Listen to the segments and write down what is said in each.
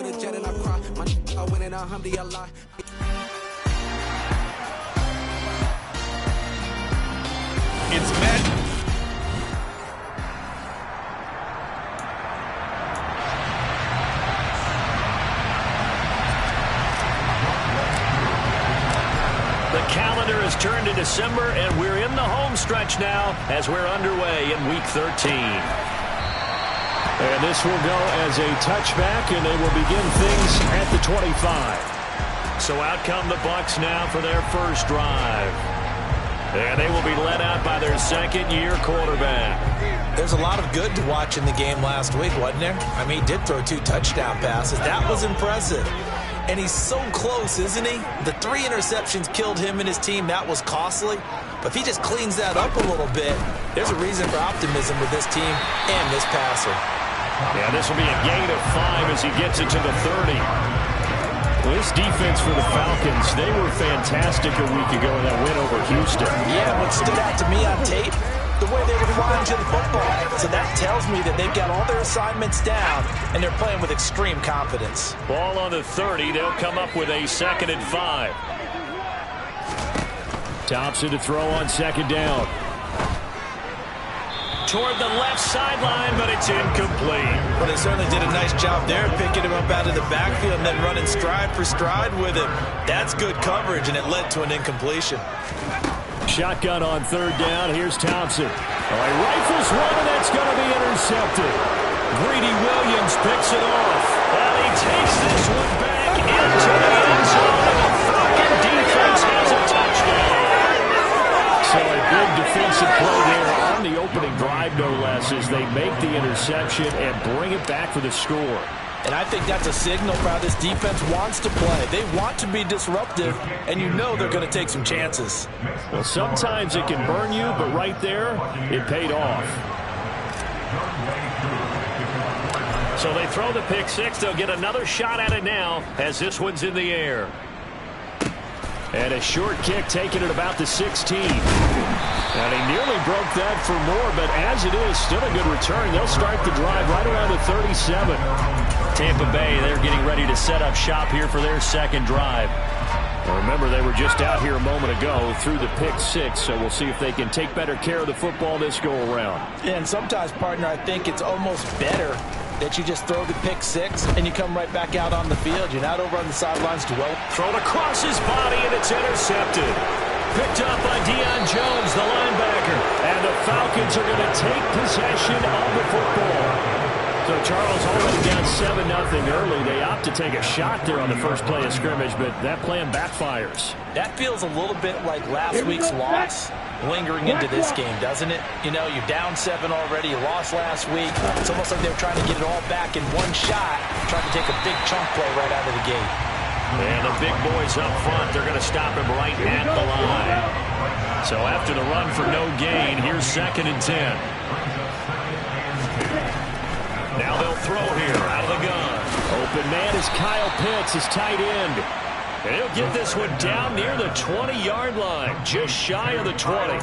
with a jet and I cry. My I win it, alhamdulillah. It's Matt. The calendar has turned to December, and we're in the home stretch now as we're underway in Week 13. And this will go as a touchback, and they will begin things at the 25. So out come the Bucs now for their first drive. And they will be led out by their second-year quarterback. There's a lot of good to watch in the game last week, wasn't there? I mean, he did throw 2 touchdown passes. That was impressive. And he's so close, isn't he? The 3 interceptions killed him and his team. That was costly. But if he just cleans that up a little bit, there's a reason for optimism with this team and this passer. Yeah, this will be a gain of 5 as he gets it to the 30. Well, this defense for the Falcons, they were fantastic a week ago in that win over Houston. Yeah, what stood out to me on tape, the way they were flying to the football. So that tells me that they've got all their assignments down, and they're playing with extreme confidence. Ball on the 30. They'll come up with a 2nd and 5. Thompson to throw on 2nd down. Toward the left sideline, but it's incomplete. Well, they certainly did a nice job there, picking him up out of the backfield and then running stride for stride with him. That's good coverage, and it led to an incompletion. Shotgun on 3rd down. Here's Thompson. Oh, he rifles one, and that's going to be intercepted. Greedy Williams picks it off. And he takes this one back into the end zone. The Falcon defense has a touchdown. So a big defensive play there on the opening drive, no less, as they make the interception and bring it back for the score. And I think that's a signal for how this defense wants to play. They want to be disruptive, and you know they're going to take some chances. Well, sometimes it can burn you, but right there, it paid off. So they throw the pick 6. They'll get another shot at it now as this one's in the air. And a short kick taken at about the 16. And he nearly broke that for more, but as it is, still a good return. They'll start the drive right around the 37. Tampa Bay, they're getting ready to set up shop here for their 2nd drive. Well, remember, they were just out here a moment ago through the pick 6, so we'll see if they can take better care of the football this go-around. And sometimes, partner, I think it's almost better that you just throw the pick 6 and you come right back out on the field. You're not over on the sidelines to well. Thrown across his body, and it's intercepted. Picked up by Deion Jones, the linebacker. And the Falcons are going to take possession of the football. So Charles already down 7-0 early. They opt to take a shot there on the first play of scrimmage, but that plan backfires. That feels a little bit like last week's loss lingering into this game, doesn't it? You know, you're down 7 already. You lost last week. It's almost like they're trying to get it all back in one shot, trying to take a big chunk play right out of the gate. And the big boys up front, they're going to stop him right at the line. So after the run for no gain, here's 2nd and 10. Now they'll throw here out of the gun. Open man is Kyle Pitts, his tight end. And he'll get this one down near the 20-yard line, just shy of the 20.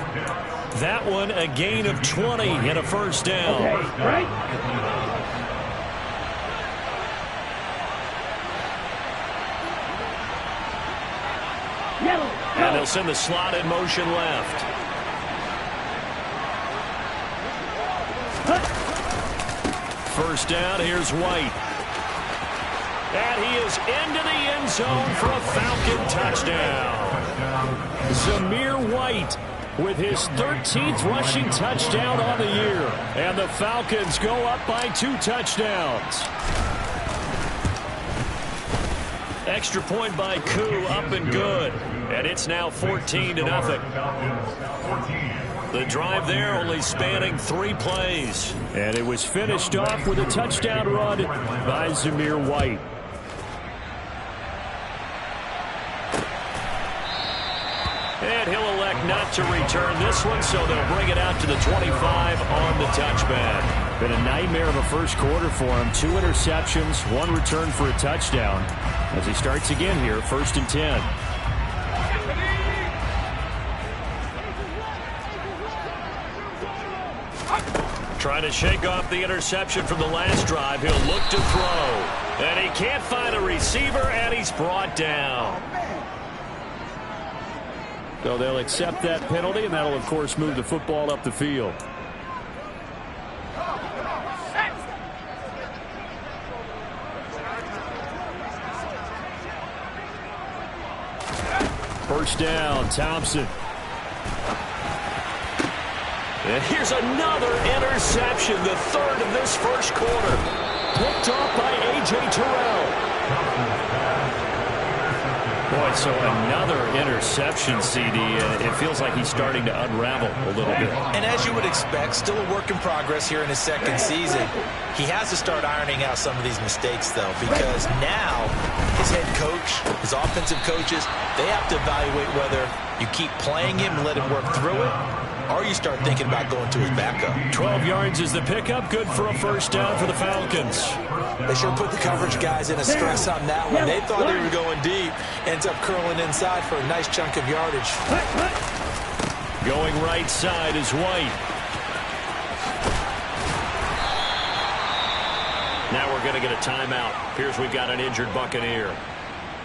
That one a gain of 20 and a 1st down. Okay, right. And they'll send the slot in motion left. First down, here's White. And he is into the end zone for a Falcon touchdown. Zamir White with his 13th rushing touchdown on the year. And the Falcons go up by 2 touchdowns. Extra point by Koo, up and good. And it's now 14-0. The drive there only spanning 3 plays. And it was finished off with a touchdown run by Zamir White. And he'll elect not to return this one, so they'll bring it out to the 25 on the touchback. Been a nightmare of a first quarter for him. 2 interceptions, 1 return for a touchdown. As he starts again here, 1st and 10. Trying to shake off the interception from the last drive. He'll look to throw. And he can't find a receiver, and he's brought down. So they'll accept that penalty, and that'll, of course, move the football up the field. First down, Thompson. And here's another interception, the third of this first quarter. Picked off by A.J. Terrell. Boy, so another interception, CD. It feels like he's starting to unravel a little bit. And as you would expect, still a work in progress here in his second season. He has to start ironing out some of these mistakes, though, because now his head coach, his offensive coaches, they have to evaluate whether you keep playing him and let him work through it, or you start thinking about going to his backup. 12 yards is the pickup. Good for a first down for the Falcons. They sure put the coverage guys in a stress on that one. They thought they were going deep. Ends up curling inside for a nice chunk of yardage. Going right side is White. Now we're going to get a timeout. Appears we've got an injured Buccaneer.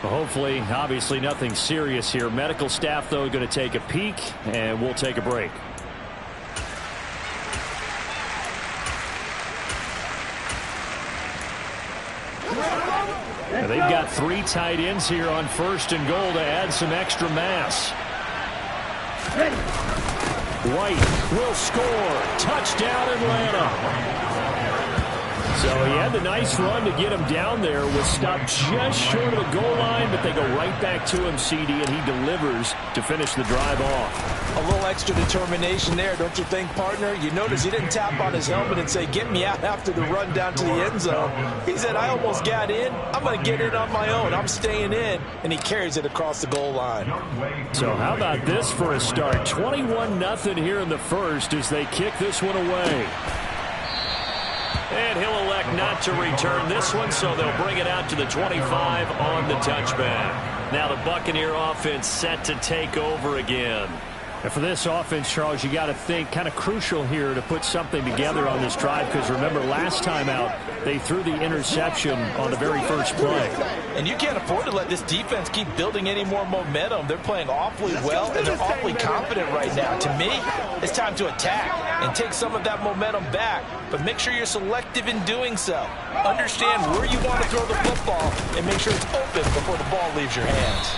Well, hopefully, obviously nothing serious here. Medical staff, though, going to take a peek, and we'll take a break. Now, they've got 3 tight ends here on first and goal to add some extra mass. White will score. Touchdown, Atlanta. So he had the nice run to get him down there. Was stopped just short of the goal line, but they go right back to him, CD, and he delivers to finish the drive off. A little extra determination there, don't you think, partner? You notice he didn't tap on his helmet and say, get me out after the run down to the end zone. He said, I almost got in. I'm going to get in on my own. I'm staying in. And he carries it across the goal line. So how about this for a start? 21-0 here in the first as they kick this one away. And he'll elect not to return this one, so they'll bring it out to the 25 on the touchback. Now the Buccaneer offense set to take over again. And for this offense, Charles, you got to think kind of crucial here to put something together on this drive, because remember last time out they threw the interception on the very first play. And you can't afford to let this defense keep building any more momentum. They're playing awfully well, and they're awfully confident right now. To me, it's time to attack and take some of that momentum back, but make sure you're selective in doing so. Understand where you want to throw the football and make sure it's open before the ball leaves your hands.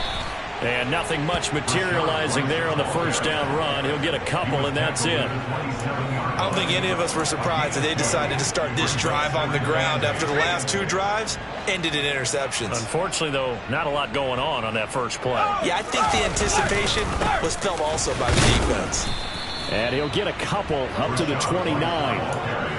And nothing much materializing there on the first down run. He'll get a couple, and that's it. I don't think any of us were surprised that they decided to start this drive on the ground after the last 2 drives ended in interceptions. Unfortunately, though, not a lot going on that first play. Yeah, I think the anticipation was felt also by the defense. And he'll get a couple up to the 29.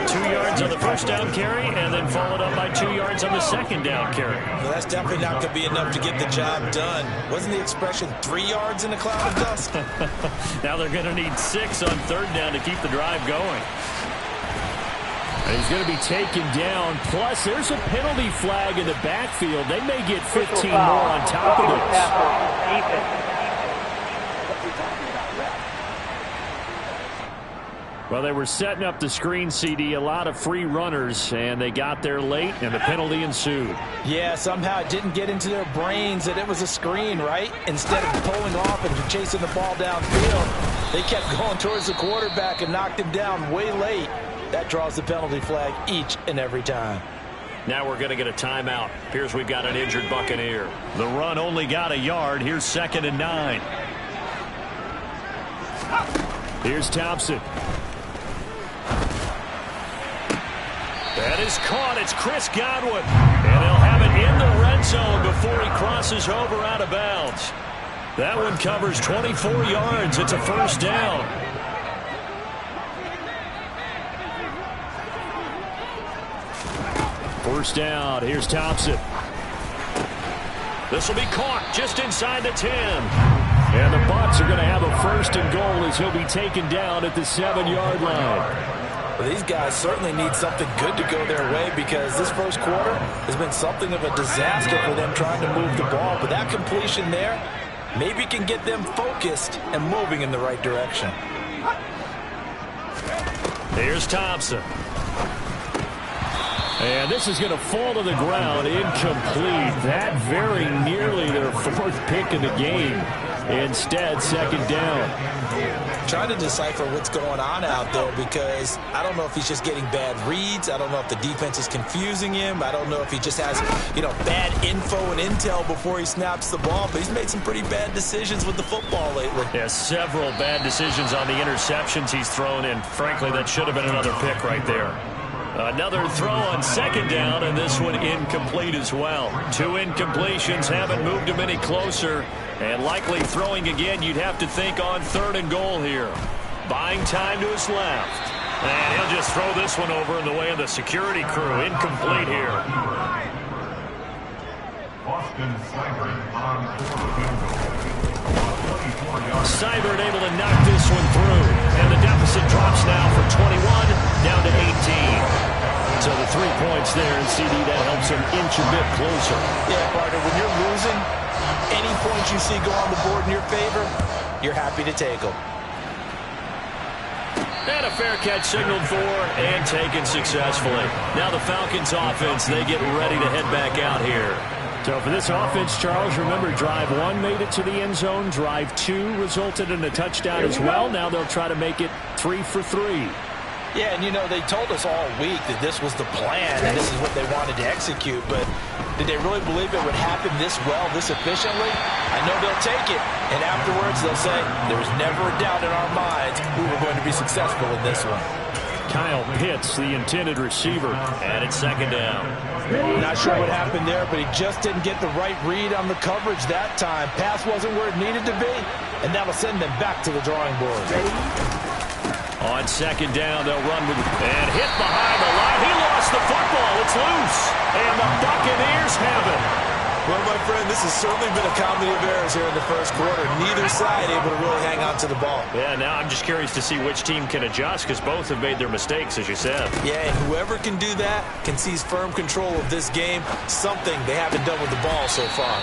2 yards on the first down carry, and then followed up by 2 yards on the second down carry. Well, that's definitely not going to be enough to get the job done. Wasn't the expression 3 yards in a cloud of dust? Now they're going to need 6 on third down to keep the drive going. And he's going to be taken down. Plus, there's a penalty flag in the backfield. They may get 15 more on top of this. Well, they were setting up the screen, CD, a lot of free runners, and they got there late, and the penalty ensued. Yeah, somehow it didn't get into their brains that it was a screen, right? Instead of pulling off and chasing the ball downfield, they kept going towards the quarterback and knocked him down way late. That draws the penalty flag each and every time. Now we're going to get a timeout. Appears we've got an injured Buccaneer. The run only got a yard. Here's 2nd and 9. Here's Thompson. That is caught. It's Chris Godwin. And they'll have it in the red zone before he crosses over out of bounds. That one covers 24 yards. It's a first down. First down. Here's Thompson. This will be caught just inside the 10. And the Bucs are going to have a first and goal as he'll be taken down at the 7-yard line. Well, these guys certainly need something good to go their way, because this first quarter has been something of a disaster for them trying to move the ball. But that completion there maybe can get them focused and moving in the right direction. Here's Thompson. And this is going to fall to the ground, incomplete. That very nearly their fourth pick in the game. Instead, second down. Trying to decipher what's going on out there because I don't know if he's just getting bad reads. I don't know if the defense is confusing him. I don't know if he just has, bad info and intel before he snaps the ball. But he's made some pretty bad decisions with the football lately. Yeah, several bad decisions on the interceptions he's thrown, and frankly, that should have been another pick right there. Another throw on second down, and this one incomplete as well. 2 incompletions haven't moved him any closer, and likely throwing again, you'd have to think on 3rd and goal here. Buying time to his left. And he'll just throw this one over in the way of the security crew. Incomplete here. Seibert able to knock this one through. And the deficit drops now from 21 down to 18. So the 3 points there, and CD, that helps him inch a bit closer. Yeah, partner, when you're losing, any points you see go on the board in your favor, you're happy to take them. And a fair catch signaled for and taken successfully. Now the Falcons offense, they get ready to head back out here. So for this offense, Charles, remember, drive 1 made it to the end zone. Drive 2 resulted in a touchdown as well. Now they'll try to make it 3 for 3. Yeah, and they told us all week that this was the plan and this is what they wanted to execute, but did they really believe it would happen this well, this efficiently? I know they'll take it, and afterwards they'll say, there was never a doubt in our minds we were going to be successful in this one. Kyle Pitts, the intended receiver, and it's second down. Not sure what happened there, but he just didn't get the right read on the coverage that time. Pass wasn't where it needed to be, and that'll send them back to the drawing board. On second down, they'll run with it. And hit behind the line. He lost the football. It's loose. And the Buccaneers have it. Well, my friend, this has certainly been a comedy of errors here in the first quarter. Neither side able to really hang on to the ball. Yeah, now I'm just curious to see which team can adjust because both have made their mistakes, as you said. Yeah, and whoever can do that can seize firm control of this game, something they haven't done with the ball so far.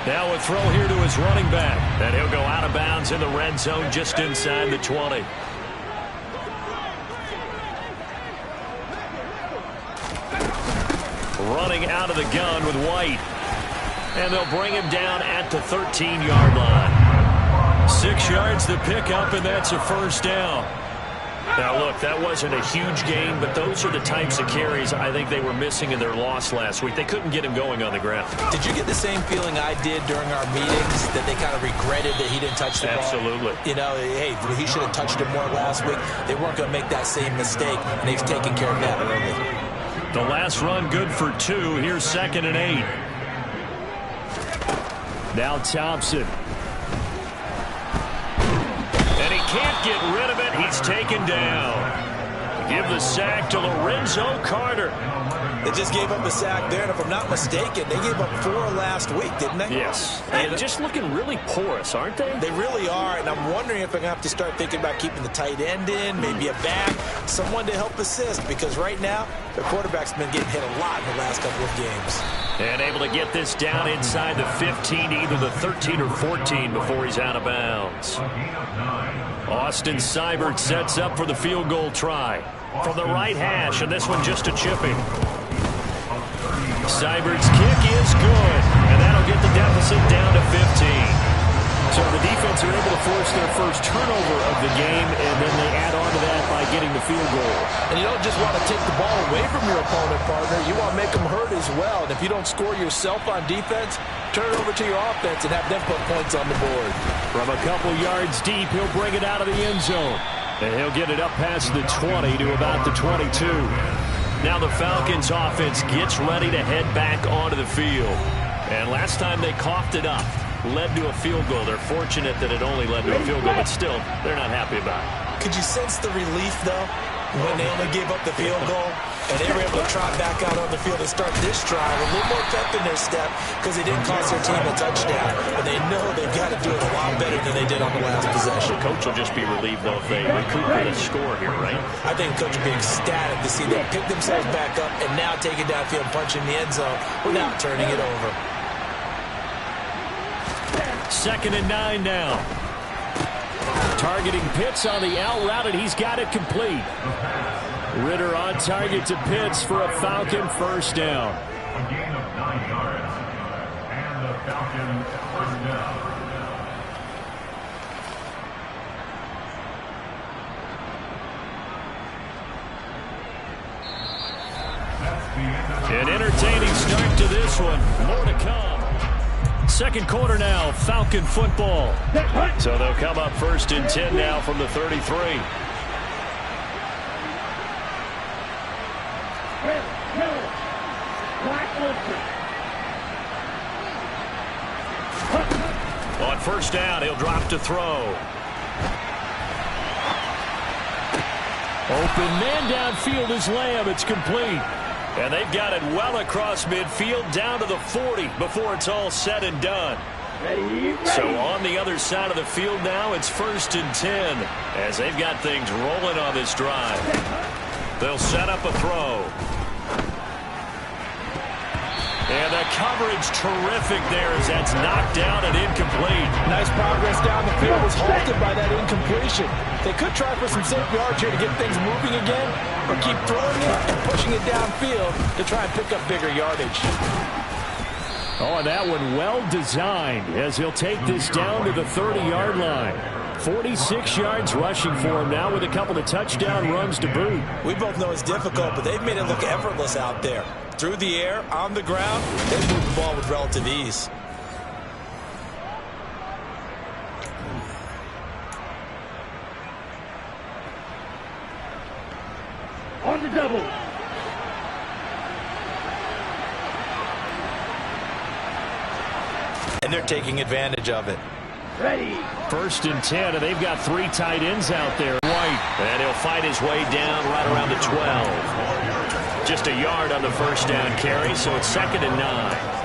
Now a throw here to his running back. And he'll go out of bounds in the red zone just inside the 20. Running out of the gun with White. And they'll bring him down at the 13-yard line. 6 yards to pick up, and that's a first down. Now, look, that wasn't a huge gain, but those are the types of carries I think they were missing in their loss last week. They couldn't get him going on the ground. Did you get the same feeling I did during our meetings, that they kind of regretted that he didn't touch the ball? Absolutely. Hey, he should have touched it more last week. They weren't going to make that same mistake, and they've taken care of that early. The last run good for 2. Here's 2nd and 8. Now Thompson. And he can't get rid of it. He's taken down. Give the sack to Lorenzo Carter. They just gave up a sack there, and if I'm not mistaken, they gave up 4 last week, didn't they? Yes. And just looking really porous, aren't they? They really are, and I'm wondering if I'm going to have to start thinking about keeping the tight end in, maybe a back, someone to help assist, because right now, their quarterback's been getting hit a lot in the last couple of games. And able to get this down inside the 15, either the 13 or 14 before he's out of bounds. Austin Seibert sets up for the field goal try. From the right hash, and this one just a chipping. Seibert's kick is good, and that'll get the deficit down to 15. So the defense are able to force their first turnover of the game, and then they add on to that by getting the field goal. And you don't just want to take the ball away from your opponent, partner. You want to make them hurt as well. And if you don't score yourself on defense, turn it over to your offense and have them put points on the board. From a couple yards deep, he'll bring it out of the end zone. And he'll get it up past the 20 to about the 22. Now the Falcons offense gets ready to head back onto the field. And last time they coughed it up, led to a field goal. They're fortunate that it only led to a field goal, but still, they're not happy about it. Could you sense the relief, though, when they only gave up the field goal and they were able to trot back out on the field and start this drive a little more pep in their step because they didn't cost their team a touchdown, and they know they've got to do it a lot better than they did on the last possession. The coach will just be relieved, though, if they recuperate a score here, right? I think the coach will be ecstatic to see them pick themselves back up and now take it downfield and punch in the end zone without turning it over. 2nd and 9 now. Targeting Pitts on the out route, and he's got it complete. Ritter on target to Pitts for a Falcon first down. A gain of 9 yards. And the Falcons first down. An entertaining start to this one. More to come. Second quarter now, Falcon football. So they'll come up first and 10 now from the 33. On first down, he'll drop to throw. Open man downfield is Lamb. It's complete. And they've got it well across midfield down to the 40 before it's all said and done. So on the other side of the field now, it's first and 10 as they've got things rolling on this drive. They'll set up a throw. And the coverage terrific there as that's knocked down and incomplete. Nice progress down the field was halted by that incompletion. They could try for some safe yards here to get things moving again, or keep throwing it and pushing it downfield to try and pick up bigger yardage. Oh, and that one well designed as he'll take this down to the 30-yard line. 46 yards rushing for him now with a couple of touchdown runs to boot. We both know it's difficult, but they've made it look effortless out there. Through the air, on the ground, they've moved the ball with relative ease. On the double. And they're taking advantage of it. Ready. First and 10, and they've got 3 tight ends out there. White, and he'll fight his way down right around the 12. Just a yard on the first down carry, so it's second and 9.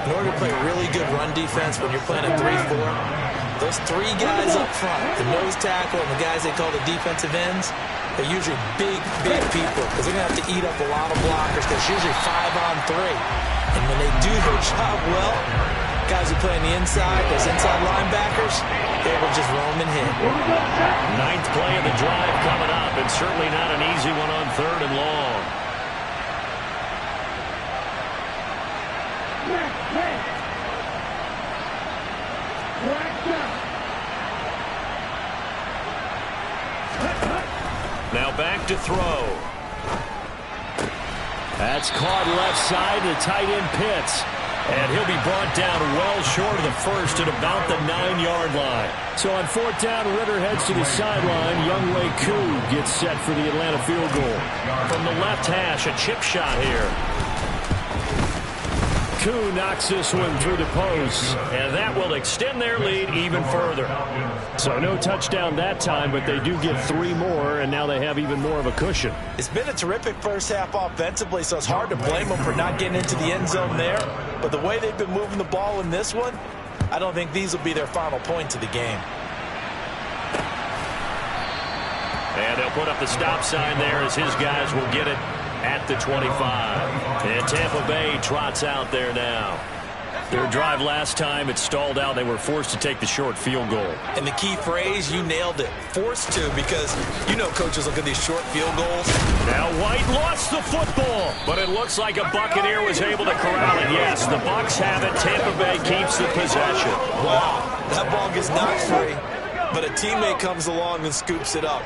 In order to play really good run defense when you're playing a 3-4, those 3 guys up front, the nose tackle and the guys they call the defensive ends, they're usually big people because they're going to have to eat up a lot of blockers because it's usually 5-on-3. And when they do their job well, guys who play on the inside, those inside linebackers, they will just roam and hit. 9th play of the drive coming up, and certainly not an easy one on 3rd and long. Now back to throw. That's caught left side to tight end Pitts. And he'll be brought down well short of the first at about the 9-yard line. So on 4th down, Ritter heads to the sideline. Younghoe Koo gets set for the Atlanta field goal. From the left hash, a chip shot here. Koo knocks this one through the post, and that will extend their lead even further. So no touchdown that time, but they do get 3 more, and now they have even more of a cushion. It's been a terrific first half offensively, so it's hard to blame them for not getting into the end zone there. But the way they've been moving the ball in this one, I don't think these will be their final points of the game. And they'll put up the stop sign there as his guys will get it at the 25. And Tampa Bay trots out there now. Their drive last time, it stalled out. They were forced to take the short field goal. And the key phrase, you nailed it. Forced to, because you know coaches look at these short field goals. Now White lost the football, but it looks like a Buccaneer was able to corral it. Yes, the Bucs have it. Tampa Bay keeps the possession. Wow, that ball gets knocked free, but a teammate comes along and scoops it up.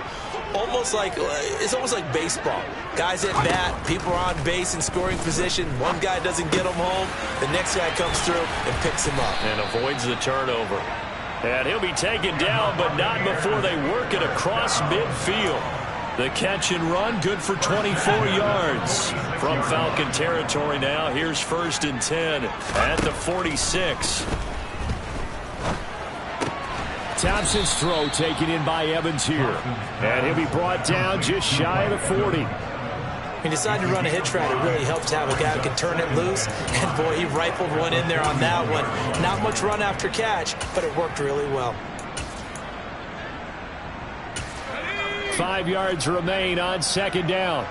It's almost like baseball. Guys at bat, people are on base in scoring position. One guy doesn't get them home. The next guy comes through and picks him up. And avoids the turnover. And he'll be taken down, but not before they work it across midfield. The catch and run, good for 24 yards. From Falcon territory now, here's first and 10 at the 46. Thompson's throw taken in by Evans here. And he'll be brought down just shy of the 40. He decided to run a hitch route. It really helps to have a guy who can turn it loose. And, boy, he rifled one in there on that one. Not much run after catch, but it worked really well. 5 yards remain on second down.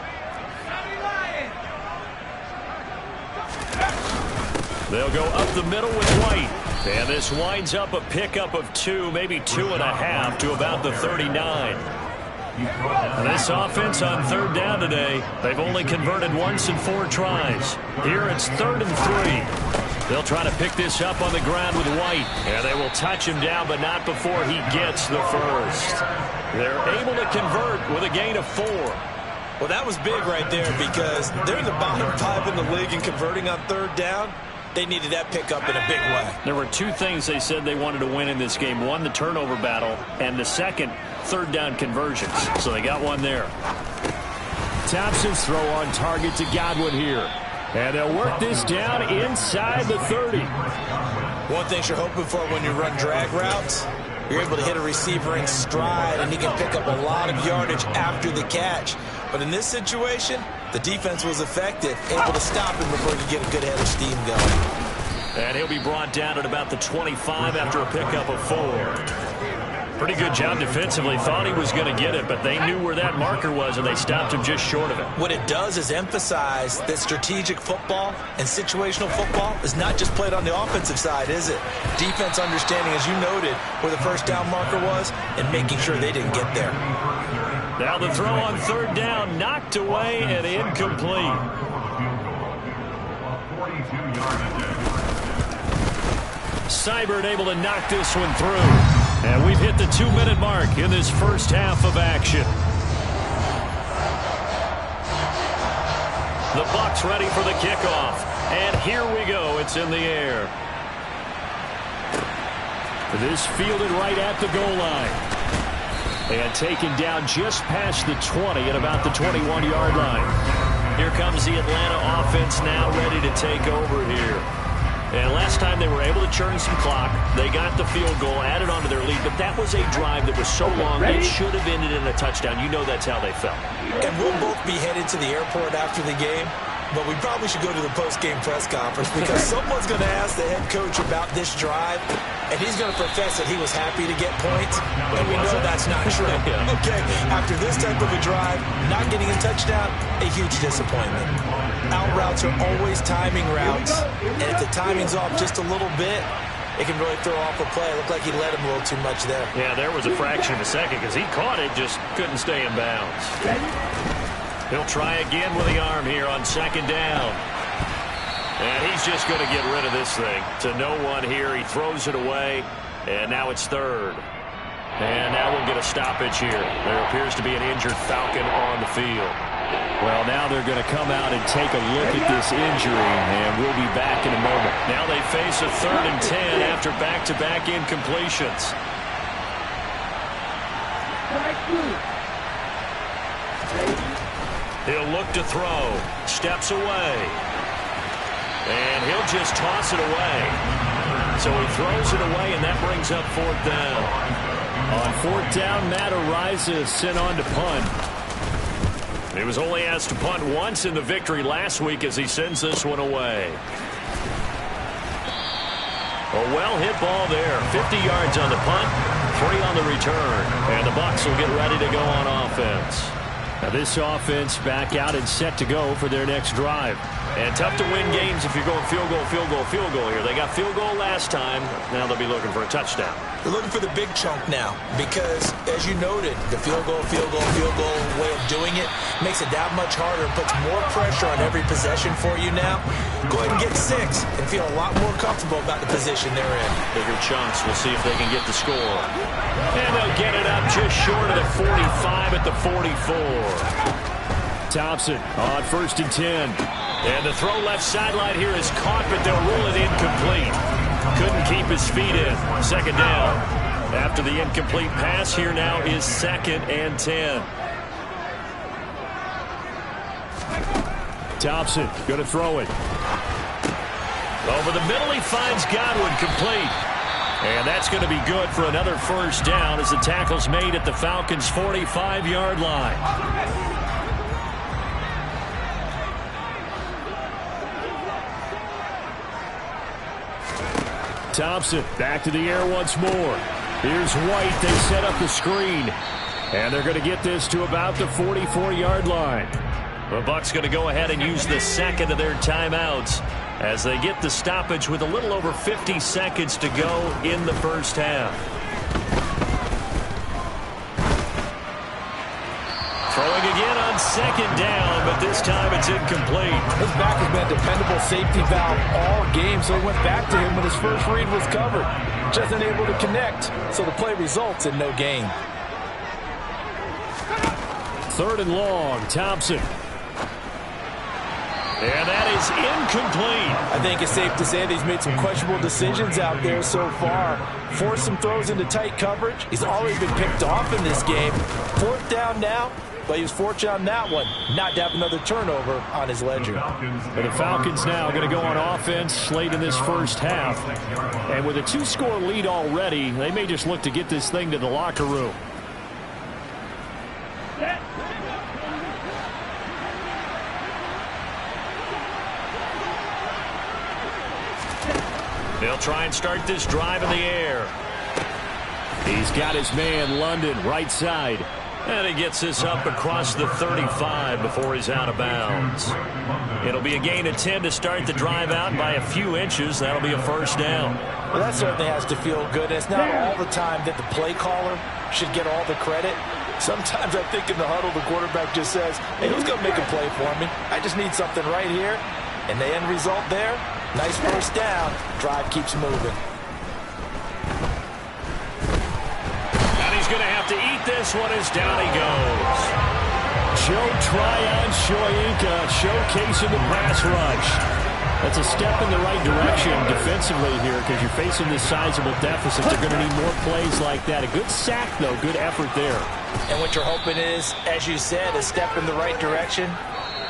They'll go up the middle with White. And this winds up a pickup of 2, maybe 2.5 to about the 39. This offense on third down today, they've only converted once in 4 tries. Here it's 3rd and 3. They'll try to pick this up on the ground with White. And they will touch him down, but not before he gets the first. They're able to convert with a gain of 4. Well, that was big right there because they're in the bottom 5 in the league in converting on third down. They needed that pickup in a big way. There were 2 things they said they wanted to win in this game. One, the turnover battle, and the second, third down conversions. So they got one there. Thompson's throw on target to Godwin here. And they'll work this down inside the 30. One thing you're hoping for when you run drag routes, you're able to hit a receiver in stride, and he can pick up a lot of yardage after the catch. But in this situation, the defense was effective, able to stop him before he could get a good head of steam going. And he'll be brought down at about the 25 after a pickup of 4. Pretty good job defensively. Thought he was going to get it, but they knew where that marker was, and they stopped him just short of it. What it does is emphasize that strategic football and situational football is not just played on the offensive side, is it? Defense understanding, as you noted, where the first down marker was and making sure they didn't get there. Now the throw on third down, knocked away and incomplete. Seibert able to knock this one through. And we've hit the 2-minute mark in this first half of action. The Bucs ready for the kickoff. And here we go. It's in the air. This fielded right at the goal line. And taken down just past the 20 at about the 21-yard line. Here comes the Atlanta offense now ready to take over here. And last time they were able to churn some clock. They got the field goal, added on to their lead, but that was a drive that was so long it should have ended in a touchdown. You know that's how they felt. And we'll both be headed to the airport after the game, but we probably should go to the post-game press conference because someone's going to ask the head coach about this drive, and he's going to profess that he was happy to get points, and we know that's not true. Okay, after this type of a drive, not getting a touchdown, a huge disappointment. Out routes are always timing routes, and if the timing's off just a little bit, it can really throw off a play. It looked like he let him a little too much there. Yeah, there was a fraction of a second because he caught it, just couldn't stay in bounds. He'll try again with the arm here on second down. And he's just going to get rid of this thing. To no one here. He throws it away, and now it's third. And now we'll get a stoppage here. There appears to be an injured Falcon on the field. Well, now they're going to come out and take a look at this injury, and we'll be back in a moment. Now they face a 3rd and 10 after back-to-back incompletions. He'll look to throw. Steps away. And he'll just toss it away. So he throws it away, and that brings up 4th down. On 4th down, Matt Araiza sent on to punt. He was only asked to punt once in the victory last week as he sends this one away. A well-hit ball there. 50 yards on the punt, 3 on the return. And the Bucs will get ready to go on offense. Now this offense back out and set to go for their next drive. And tough to win games if you're going field goal, field goal, field goal here. They got field goal last time. Now they'll be looking for a touchdown. They're looking for the big chunk now because, as you noted, the field goal way of doing it makes it that much harder and puts more pressure on every possession for you now. Go ahead and get 6 and feel a lot more comfortable about the position they're in. Bigger chunks. We'll see if they can get the score. And they'll get it up just short of the 45 at the 44. Thompson on 1st and 10. And the throw left sideline here is caught, but they'll rule it incomplete. Couldn't keep his feet in. 2nd down. After the incomplete pass, here now is 2nd and 10. Thompson going to throw it. Over the middle, he finds Godwin complete. And that's going to be good for another 1st down as the tackle's made at the Falcons' 45-yard line. Thompson back to the air once more. Here's White. They set up the screen. And they're going to get this to about the 44-yard line. The Bucs going to go ahead and use the 2nd of their timeouts as they get the stoppage with a little over 50 seconds to go in the first half. second down, but this time it's incomplete. His back has been a dependable safety valve all game, so he went back to him when his first read was covered. Just unable to connect, so the play results in no gain. 3rd and long, Thompson. And that is incomplete. I think it's safe to say that he's made some questionable decisions out there so far. Forced some throws into tight coverage. He's already been picked off in this game. 4th down now, but he was fortunate on that one not to have another turnover on his ledger. And the Falcons now going to go on offense late in this first half. And with a 2-score lead already, they may just look to get this thing to the locker room. They'll try and start this drive in the air. He's got his man, London, right side. And he gets this up across the 35 before he's out of bounds. It'll be a gain of 10 to start the drive out, and by a few inches, that'll be a 1st down. Well, that certainly has to feel good. It's not all the time that the play caller should get all the credit. Sometimes I think in the huddle, the quarterback just says, hey, who's going to make a play for me? I just need something right here. And the end result there, nice 1st down. Drive keeps moving. And he's going to have to eat this one as down he goes. Joe Tryon Shoyinka showcasing the pass rush. That's a step in the right direction defensively here because you're facing this sizable deficit. They're going to need more plays like that. A good sack, though. Good effort there. And what you're hoping is, as you said, a step in the right direction.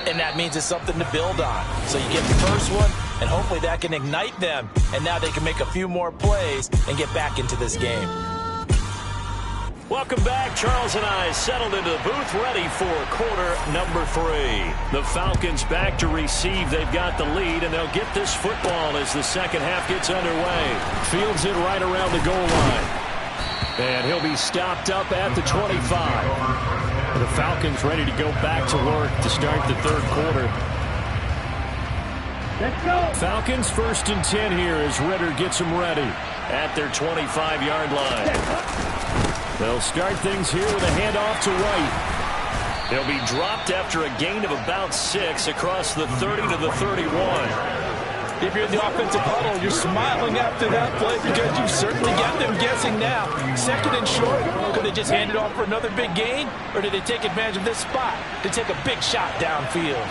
And that means it's something to build on. So you get the first one, and hopefully that can ignite them. And now they can make a few more plays and get back into this game. Welcome back. Charles and I settled into the booth, ready for quarter number 3. The Falcons back to receive. They've got the lead, and they'll get this football as the second half gets underway. Fields it right around the goal line. And he'll be stopped up at the 25. The Falcons ready to go back to work to start the 3rd quarter. Let's go. Falcons 1st and 10 here as Ritter gets them ready at their 25-yard line. They'll start things here with a handoff to White. He'll be dropped after a gain of about 6 across the 30 to the 31. If you're in the offensive huddle, you're smiling after that play because you've certainly got them guessing now. 2nd and short. Could they just hand it off for another big gain? Or did they take advantage of this spot to take a big shot downfield?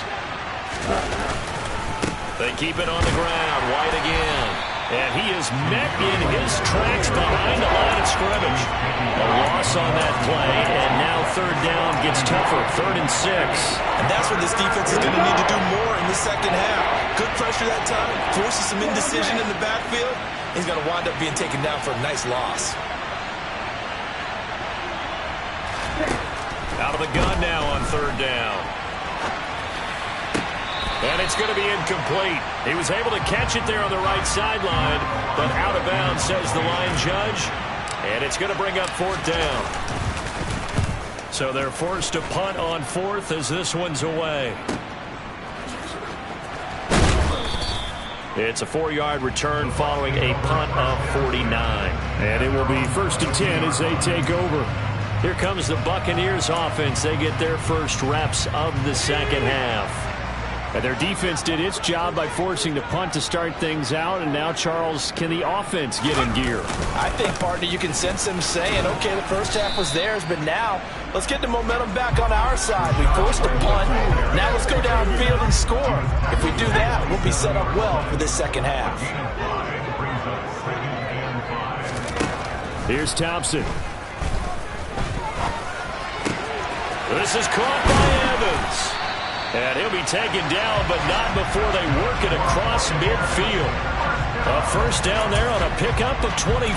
They keep it on the ground. White again. And he is met in his tracks behind the line of scrimmage. A loss on that play, and now 3rd down gets tougher. 3rd and 6. And that's what this defense is going to need to do more in the second half. Good pressure that time, forces some indecision in the backfield. He's going to wind up being taken down for a nice loss. Out of the gun now on 3rd down. And it's going to be incomplete. He was able to catch it there on the right sideline, but out of bounds, says the line judge. And it's going to bring up 4th down. So they're forced to punt on 4th as this one's away. It's a 4-yard return following a punt of 49. And it will be 1st and 10 as they take over. Here comes the Buccaneers offense. They get their first reps of the second half. And their defense did its job by forcing the punt to start things out. And now, Charles, can the offense get in gear? I think, partner, you can sense them saying, okay, the first half was theirs, but now let's get the momentum back on our side. We forced a punt. Now let's go downfield and score. If we do that, we'll be set up well for this second half. Here's Thompson. This is caught by Evans. And he'll be taken down, but not before they work it across midfield. A 1st down there on a pickup of 25.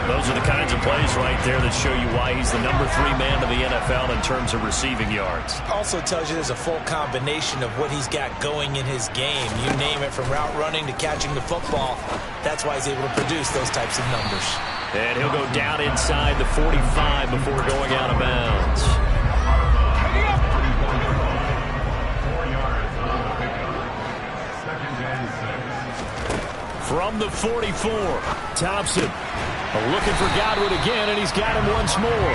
Those are the kinds of plays right there that show you why he's the number 3 man of the NFL in terms of receiving yards. Also tells you there's a full combination of what he's got going in his game. You name it, from route running to catching the football. That's why he's able to produce those types of numbers. And he'll go down inside the 45 before going out of bounds. From the 44, Thompson looking for Godwin again, and he's got him once more.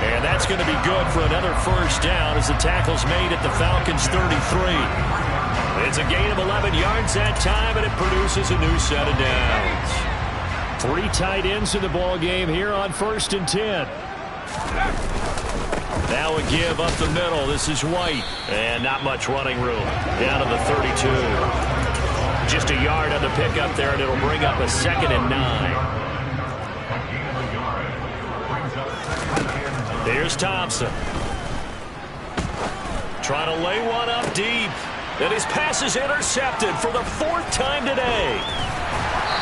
And that's going to be good for another first down as the tackle's made at the Falcons' 33. It's a gain of 11 yards that time, and it produces a new set of downs. 3 tight ends in the ball game here on 1st and 10. Now a give up the middle. This is White. And not much running room. Down to the 32. Just a yard on the pickup there, and it'll bring up a 2nd and 9. Here's Thompson. Trying to lay one up deep. And his pass is intercepted for the 4th time today.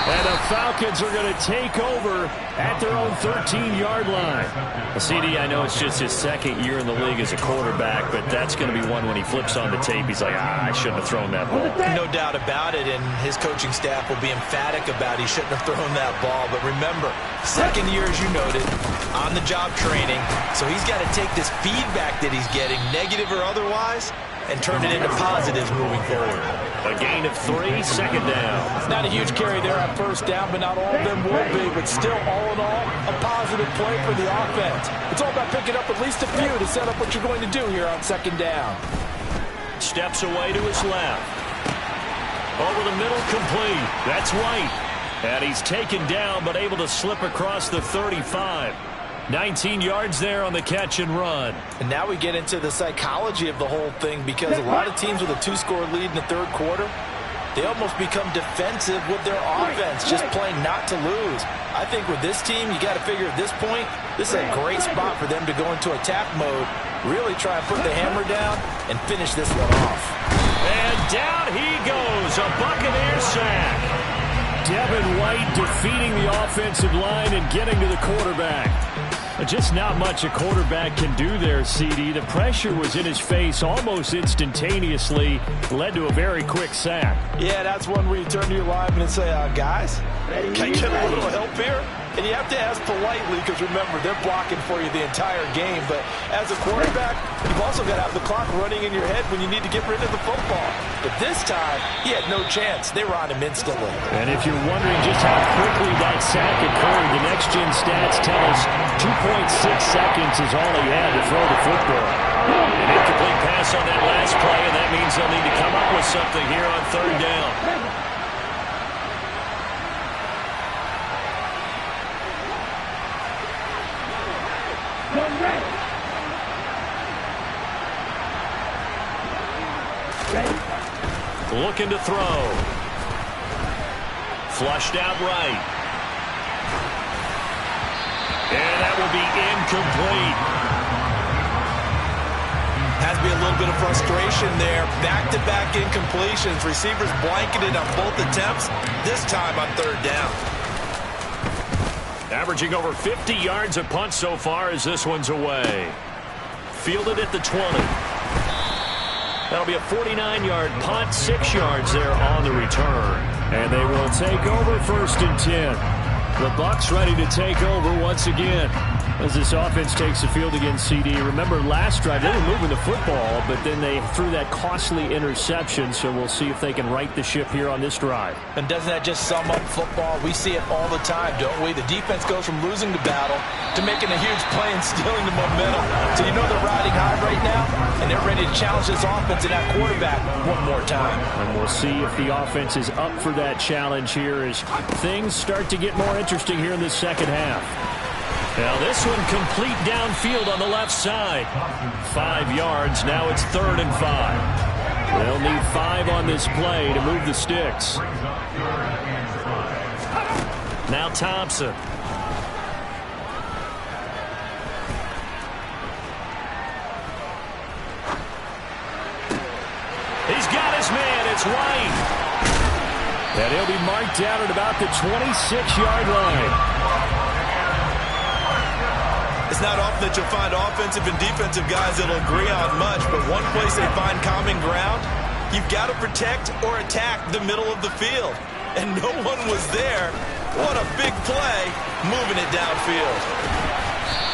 And the Falcons are going to take over at their own 13-yard line. CD, I know it's just his 2nd year in the league as a quarterback, but that's going to be one when he flips on the tape. He's like, I shouldn't have thrown that ball. No doubt about it, and his coaching staff will be emphatic about he shouldn't have thrown that ball. But remember, 2nd year, as you noted, on-the-job training, so he's got to take this feedback that he's getting, negative or otherwise, and turn it into positives moving forward. A gain of 3, 2nd down. Not a huge carry there on 1st down, but not all of them will be. But still, all in all, a positive play for the offense. It's all about picking up at least a few to set up what you're going to do here on 2nd down. Steps away to his left. Over the middle, complete. That's White. And he's taken down, but able to slip across the 35. 19 yards there on the catch and run. And now we get into the psychology of the whole thing, because a lot of teams with a 2-score lead in the 3rd quarter, they almost become defensive with their offense, just playing not to lose. I think with this team, you got to figure at this point, this is a great spot for them to go into attack mode, really try and put the hammer down and finish this one off. And down he goes, a Buccaneer sack. Devin White defeating the offensive line and getting to the quarterback. Just not much a quarterback can do there, CD. The pressure was in his face almost instantaneously, led to a very quick sack. Yeah, that's one where you turn to your lineman and say, guys, can I get a little help here? And you have to ask politely, because remember, they're blocking for you the entire game. But as a quarterback, you've also got to have the clock running in your head when you need to get rid of the football. But this time, he had no chance. They were on him instantly. And if you're wondering just how quickly that sack occurred, the next-gen stats tell us 2.6 seconds is all he had to throw the football. An incomplete pass on that last play, and that means they'll need to come up with something here on 3rd down. Looking to throw. Flushed out right. And that will be incomplete. Has to be a little bit of frustration there. Back-to-back incompletions. Receivers blanketed on both attempts, this time on 3rd down. Averaging over 50 yards a punt so far as this one's away. Fielded at the 20. That'll be a 49-yard punt, 6 yards there on the return. And they will take over 1st and 10. The Bucs ready to take over once again as this offense takes the field against CD. Remember last drive, they were moving the football, but then they threw that costly interception, so we'll see if they can right the ship here on this drive. And doesn't that just sum up football? We see it all the time, don't we? The defense goes from losing the battle to making a huge play and stealing the momentum. So you know they're riding high right now, and they're ready to challenge this offense and that quarterback one more time. And we'll see if the offense is up for that challenge here as things start to get more interesting here in the 2nd half. Now this one complete downfield on the left side. 5 yards. Now it's 3rd and 5. They'll need 5 on this play to move the sticks. Now Thompson. He's got his man. It's White. And he'll be marked down at about the 26-yard line. It's not often that you'll find offensive and defensive guys that'll agree on much, but one place they find common ground, you've got to protect or attack the middle of the field. And no one was there. What a big play, moving it downfield.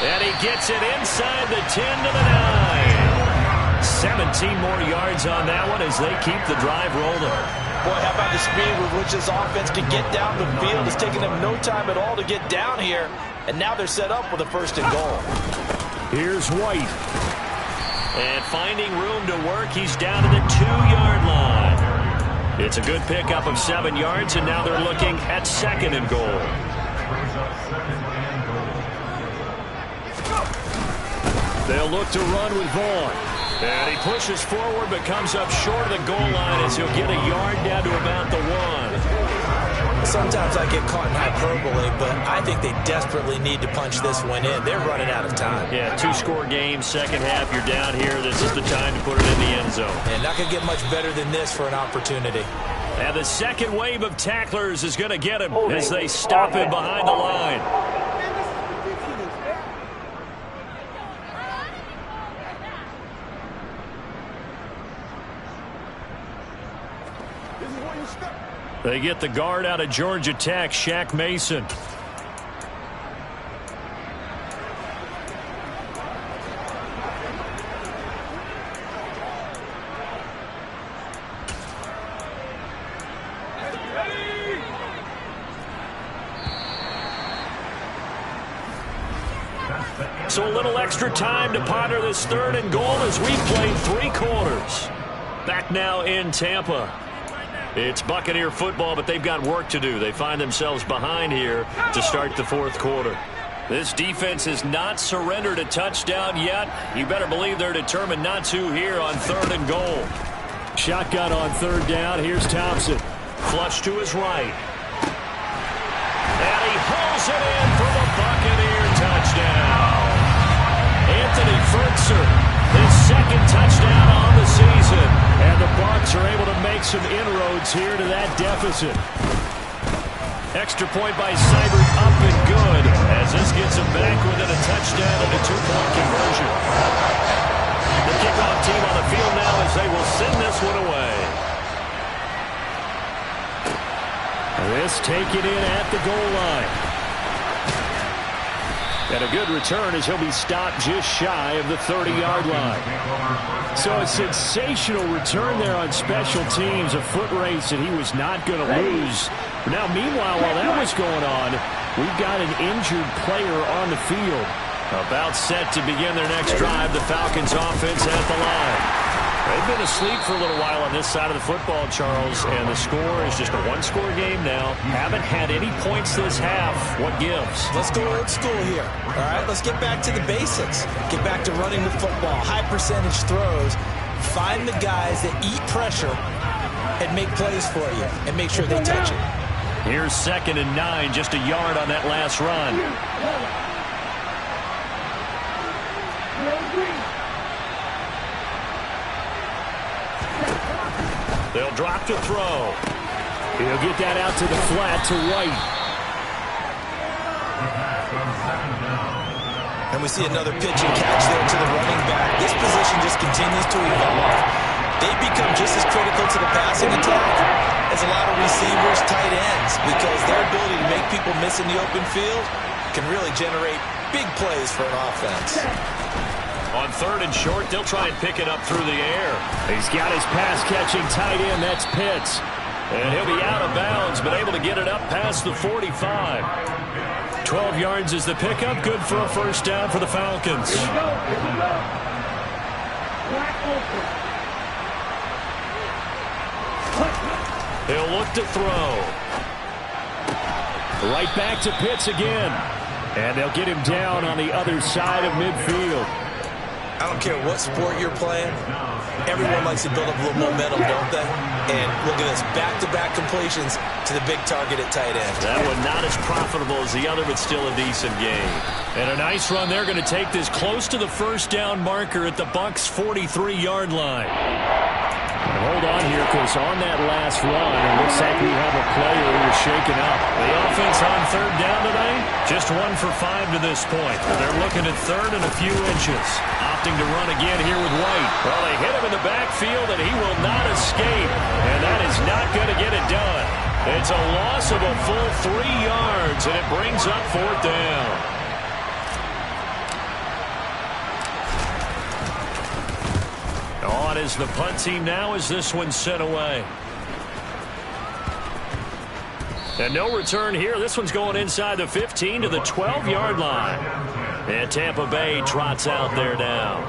And he gets it inside the 10 to the 9. 17 more yards on that one as they keep the drive rolling. Boy, how about the speed with which this offense can get down the field? It's taking them no time at all to get down here. And now they're set up with a 1st and goal. Here's White. And finding room to work, he's down to the 2-yard line. It's a good pickup of 7 yards, and now they're looking at 2nd and goal. They'll look to run with Vaughn. And he pushes forward but comes up short of the goal line as he'll get a yard down to about the 1. Sometimes I get caught in hyperbole, but I think they desperately need to punch this one in. They're running out of time. Yeah, 2-score game, second half, you're down here. This is the time to put it in the end zone. And not going to get much better than this for an opportunity. And the second wave of tacklers is going to get him as they stop him behind the line. They get the guard out of Georgia Tech, Shaq Mason. So a little extra time to ponder this 3rd and goal as we played 3 quarters. Back now in Tampa. It's Buccaneer football, but they've got work to do. They find themselves behind here to start the 4th quarter. This defense has not surrendered a touchdown yet. You better believe they're determined not to here on 3rd and goal. Shotgun on 3rd down. Here's Thompson. Flush to his right. And he hauls it in for the Buccaneer touchdown. Anthony Fertzer, his 2nd touchdown on the season. And the Bucs are able to make some inroads here to that deficit. Extra point by Seibert up and good as this gets him back within a touchdown and a 2-point conversion. The kickoff team on the field now as they will send this one away. This taken in at the goal line. And a good return as he'll be stopped just shy of the 30-yard line. So a sensational return there on special teams, a foot race that he was not going to lose. Now, meanwhile, while that was going on, we've got an injured player on the field. About set to begin their next drive, the Falcons offense at the line. They've been asleep for a little while on this side of the football, Charles, and the score is just a 1-score game now. Haven't had any points this half. What gives? Let's go old school here. All right, let's get back to the basics. Get back to running the football, high percentage throws. Find the guys that eat pressure and make plays for you and make sure they touch it. Here's 2nd and 9, just a yard on that last run. They'll drop to throw. He'll get that out to the flat to White. And we see another pitch and catch there to the running back. This position just continues to evolve. They become just as critical to the passing attack as a lot of receivers, tight ends, because their ability to make people miss in the open field can really generate big plays for an offense. On 3rd and short, they'll try and pick it up through the air. He's got his pass-catching tight end. That's Pitts. And he'll be out of bounds, but able to get it up past the 45. 12 yards is the pickup. Good for a 1st down for the Falcons. He'll look to throw. Right back to Pitts again. And they'll get him down on the other side of midfield. I don't care what sport you're playing. Everyone likes to build up a little momentum, don't they? And look at this, back-to-back completions to the big target at tight end. That one not as profitable as the other, but still a decent game. And a nice run. They're going to take this close to the 1st down marker at the Bucs' 43-yard line. And hold on here, because on that last run, it looks like we have a player who is shaken up. The offense on 3rd down today, just 1 for 5 to this point. They're looking at 3rd and a few inches. Opting to run again here with White. Well, they hit him in the backfield, and he will not escape. And that is not going to get it done. It's a loss of a full 3 yards, and it brings up 4th down. On is the punt team now as this one's sent away. And no return here. This one's going inside the 15 to the 12-yard line. And Tampa Bay trots out there now.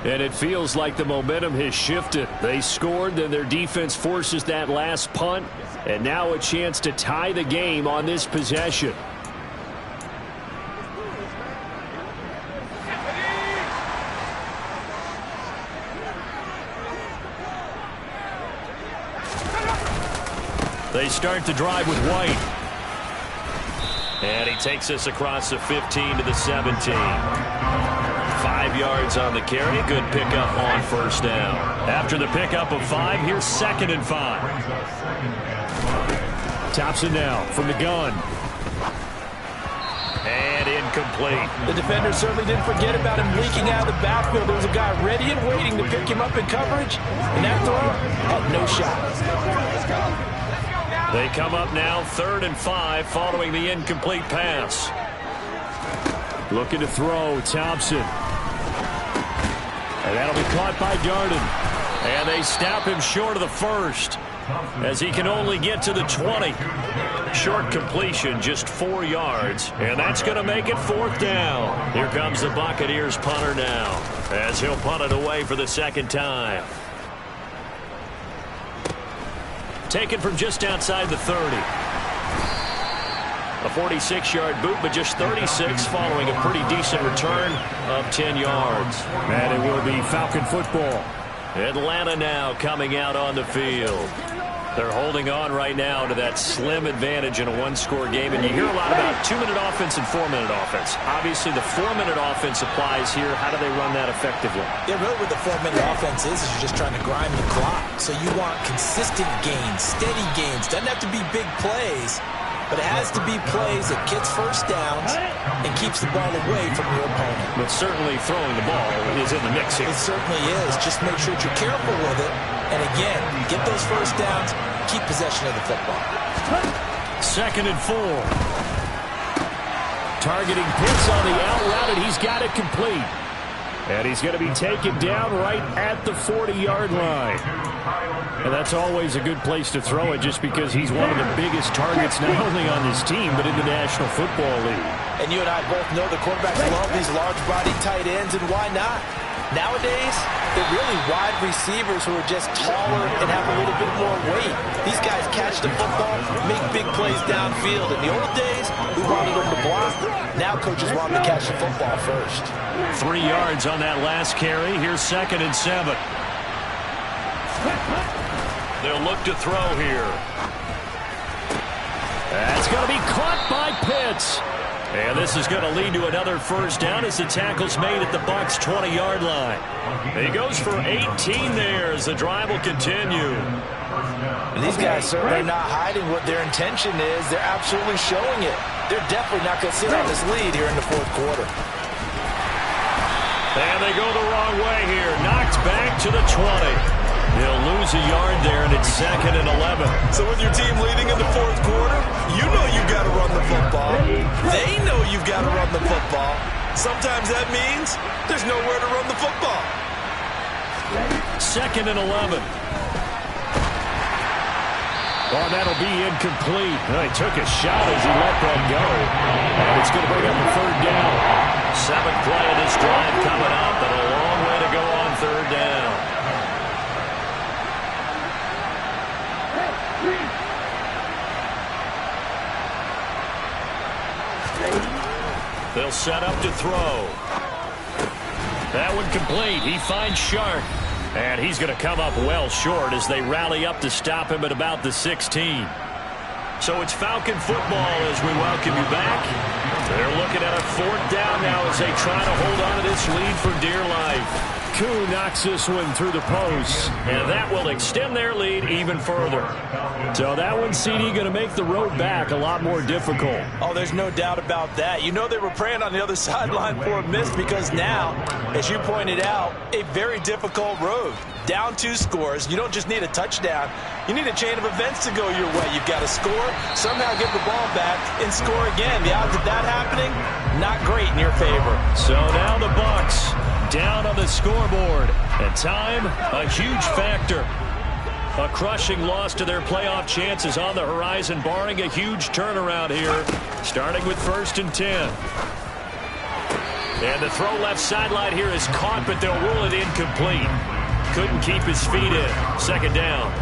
And it feels like the momentum has shifted. They scored, then their defense forces that last punt. And now a chance to tie the game on this possession. They start the drive with White. And he takes us across the 15 to the 17. 5 yards on the carry. Good pickup on first down. After the pickup of 5, here's 2nd and 5. Thompson now from the gun. And incomplete. The defender certainly didn't forget about him leaking out of the backfield. There was a guy ready and waiting to pick him up in coverage. And that throw had no shot. They come up now 3rd and 5 following the incomplete pass. Looking to throw, Thompson. And that'll be caught by Darden. And they stop him short of the first as he can only get to the 20. Short completion, just 4 yards. And that's going to make it 4th down. Here comes the Buccaneers punter now as he'll punt it away for the 2nd time. Taken from just outside the 30. A 46-yard boot, but just 36 following a pretty decent return of 10 yards. And it will be Falcon football. Atlanta now coming out on the field. They're holding on right now to that slim advantage in a one-score game. And you hear a lot about 2-minute offense and 4-minute offense. Obviously, the 4-minute offense applies here. How do they run that effectively? Yeah, really what the 4-minute offense is you're just trying to grind the clock. So you want consistent gains, steady gains. Doesn't have to be big plays, but it has to be plays that gets first downs and keeps the ball away from your opponent. But certainly throwing the ball is in the mix here. It certainly is. Just make sure that you're careful with it. And again, get those first downs, keep possession of the football. 2nd and 4. Targeting Pitts on the out route, and he's got it complete. And he's going to be taken down right at the 40-yard line. And that's always a good place to throw it just because he's one of the biggest targets not only on this team but in the National Football League. And you and I both know the quarterbacks love these large-body tight ends, and why not? Nowadays, they're really wide receivers who are just taller and have a little bit more weight. These guys catch the football, make big plays downfield. In the old days, we wanted them to block. Now coaches want them to catch the football first. 3 yards on that last carry. Here's 2nd and 7. They'll look to throw here. That's going to be caught by Pitts. And this is going to lead to another first down as the tackle's made at the Bucs' 20-yard line. He goes for 18 there as the drive will continue. And these guys certainly are not hiding what their intention is. They're absolutely showing it. They're definitely not going to sit on this lead here in the 4th quarter. And they go the wrong way here. Knocked back to the 20. He'll lose a yard there, and it's 2nd and 11. So with your team leading in the 4th quarter, you know you've got to run the football. They know you've got to run the football. Sometimes that means there's nowhere to run the football. 2nd and 11. Oh, that'll be incomplete. He took a shot as he let that go. And it's going to bring up a 3rd down. 7th play of this drive coming up, but a long way to go on 3rd down. They'll set up to throw. That one complete. He finds Shark. And he's going to come up well short as they rally up to stop him at about the 16. So it's Falcon football as we welcome you back. They're looking at a 4th down now as they try to hold on to this lead for dear life. Koo knocks this one through the post, and that will extend their lead even further. So that one, CD, going to make the road back a lot more difficult. Oh, there's no doubt about that. You know they were praying on the other sideline for a miss because now, as you pointed out, a very difficult road. Down 2 scores. You don't just need a touchdown. You need a chain of events to go your way. You've got to score, somehow get the ball back, and score again. The odds of that happening, not great in your favor. So now the Bucs down on the scoreboard. And time, a huge factor. A crushing loss to their playoff chances on the horizon, barring a huge turnaround here, starting with 1st and 10. And the throw left sideline here is caught, but they'll rule it incomplete. Couldn't keep his feet in. Second down.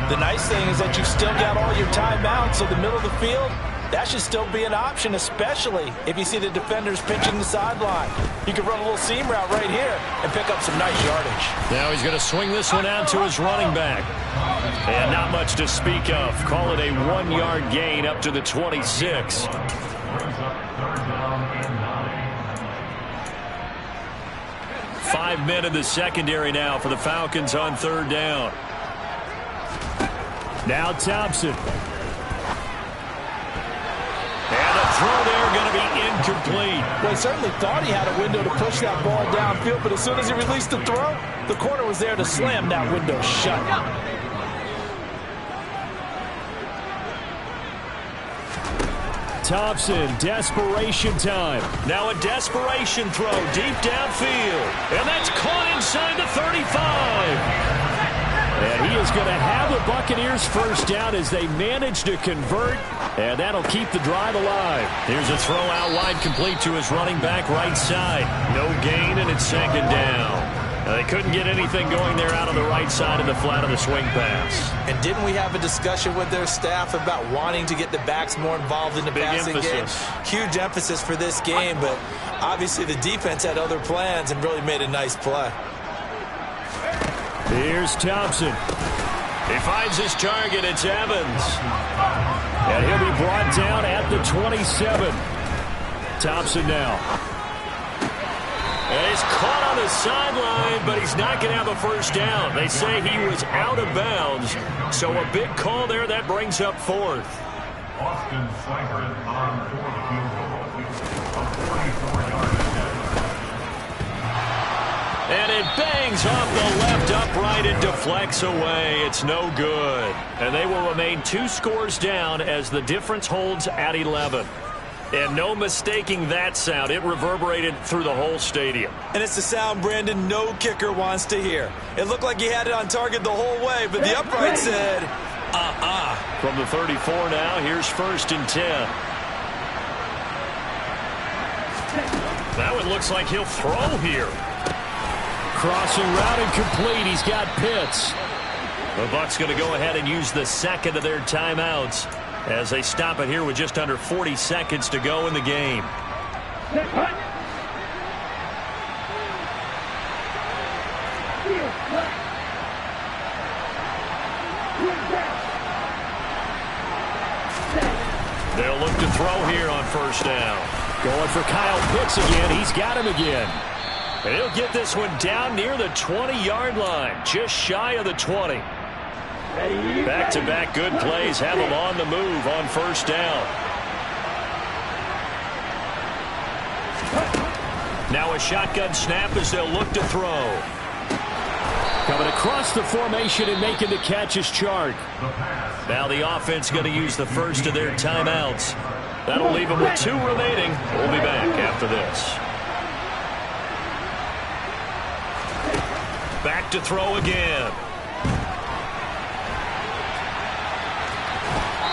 The nice thing is that you've still got all your timeouts, so the middle of the field, that should still be an option, especially if you see the defenders pinching the sideline. You can run a little seam route right here and pick up some nice yardage. Now he's going to swing this one out to his running back. And not much to speak of. Call it a 1-yard gain up to the 26. 5 men in the secondary now for the Falcons on third down. Now Thompson. And the throw there going to be incomplete. Well, he certainly thought he had a window to push that ball downfield, but as soon as he released the throw, the corner was there to slam that window shut. Thompson, desperation time. Now a desperation throw deep downfield. And that's caught inside the 35. And he is going to have the Buccaneers first down as they manage to convert. And that'll keep the drive alive. Here's a throw out wide complete to his running back right side. No gain, and it's second down. They couldn't get anything going there out on the right side of the flat of the swing pass. And didn't we have a discussion with their staff about wanting to get the backs more involved in the passing game? Huge emphasis for this game, but obviously the defense had other plans and really made a nice play. Here's Thompson. He finds his target. It's Evans. And he'll be brought down at the 27. Thompson now. And he's caught on the sideline, but he's not going to have a first down. They say he was out of bounds. So a big call there. That brings up fourth. Austin Seibert on fourth field goal. A 44-yard attempt. And it bangs off the left upright and deflects away. It's no good. And they will remain 2 scores down as the difference holds at 11. And no mistaking that sound. It reverberated through the whole stadium. And it's the sound, Brandon, no kicker wants to hear. It looked like he had it on target the whole way, but the upright said, From the 34 now, here's 1st and 10. That one looks like he'll throw here. Crossing route and complete. He's got Pitts. The Bucs going to go ahead and use the second of their timeouts as they stop it here with just under 40 seconds to go in the game. They'll look to throw here on first down. Going for Kyle Pitts again. He's got him again. And he'll get this one down near the 20-yard line, just shy of the 20. Back-to-back good plays have him on the move on first down. Now a shotgun snap as they'll look to throw. Coming across the formation and making the catch is Chark. Now the offense going to use the first of their timeouts. That'll leave them with 2 remaining. We'll be back after this. Back to throw again.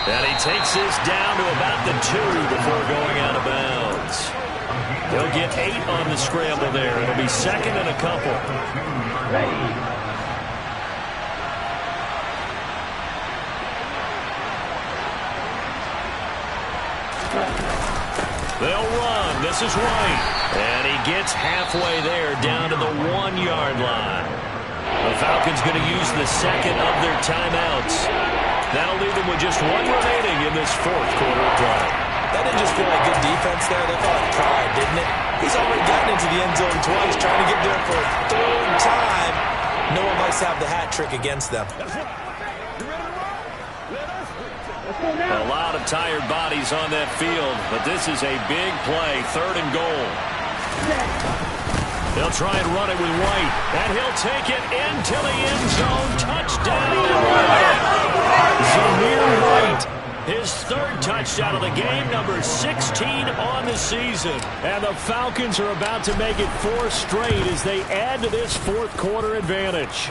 And he takes this down to about the 2 before going out of bounds. He'll get 8 on the scramble there. It'll be second and a couple. They'll run. This is White. And he gets halfway there down to the 1-yard line. The Falcons going to use the second of their timeouts. That'll leave them with just 1 remaining in this 4th quarter of play. That didn't just feel like good defense there. They felt like pride, didn't it? He's already gotten into the end zone twice, trying to get there for a 3rd time. No one likes to have the hat trick against them. A lot of tired bodies on that field, but this is a big play, 3rd and goal. They'll try and run it with White, and he'll take it into the end zone. Touchdown! Zamir White, his 3rd touchdown of the game, number 16 on the season. And the Falcons are about to make it 4 straight as they add to this 4th quarter advantage.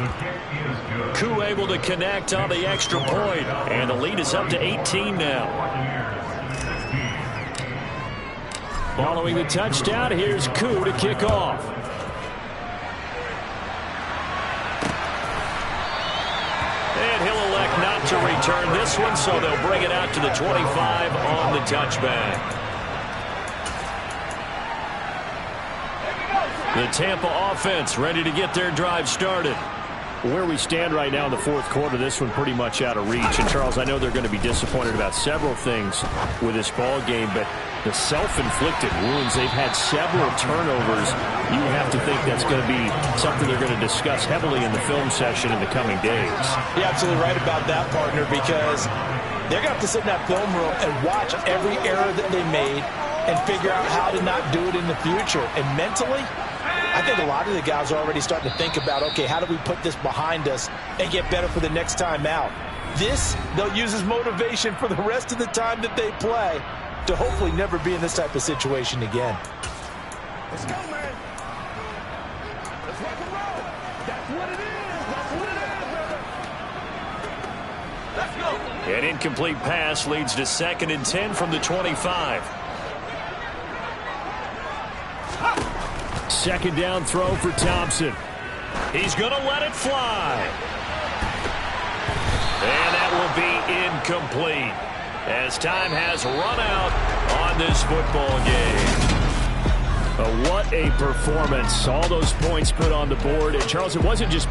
Koo able to connect on the extra point, and the lead is up to 18 now. Following the touchdown, here's Koo to kick off. And he'll elect not to return this one, so they'll bring it out to the 25 on the touchback. The Tampa offense ready to get their drive started. Where we stand right now in the fourth quarter, this one pretty much out of reach. And, Charles, I know they're going to be disappointed about several things with this ball game, but the self-inflicted wounds, they've had several turnovers. You have to think that's going to be something they're going to discuss heavily in the film session in the coming days. You're absolutely right about that, partner, because they're going to have to sit in that film room and watch every error that they made and figure out how to not do it in the future. And mentally, I think a lot of the guys are already starting to think about, okay, how do we put this behind us and get better for the next time out? This, they'll use as motivation for the rest of the time that they play to hopefully never be in this type of situation again. Let's go, man. Let's rock and roll. That's what it is. That's what it is, brother. Let's go. An incomplete pass leads to 2nd and 10 from the 25. Second down throw for Thompson. He's going to let it fly. And that will be incomplete as time has run out on this football game. What a performance. All those points put on the board. And, Charles, it wasn't just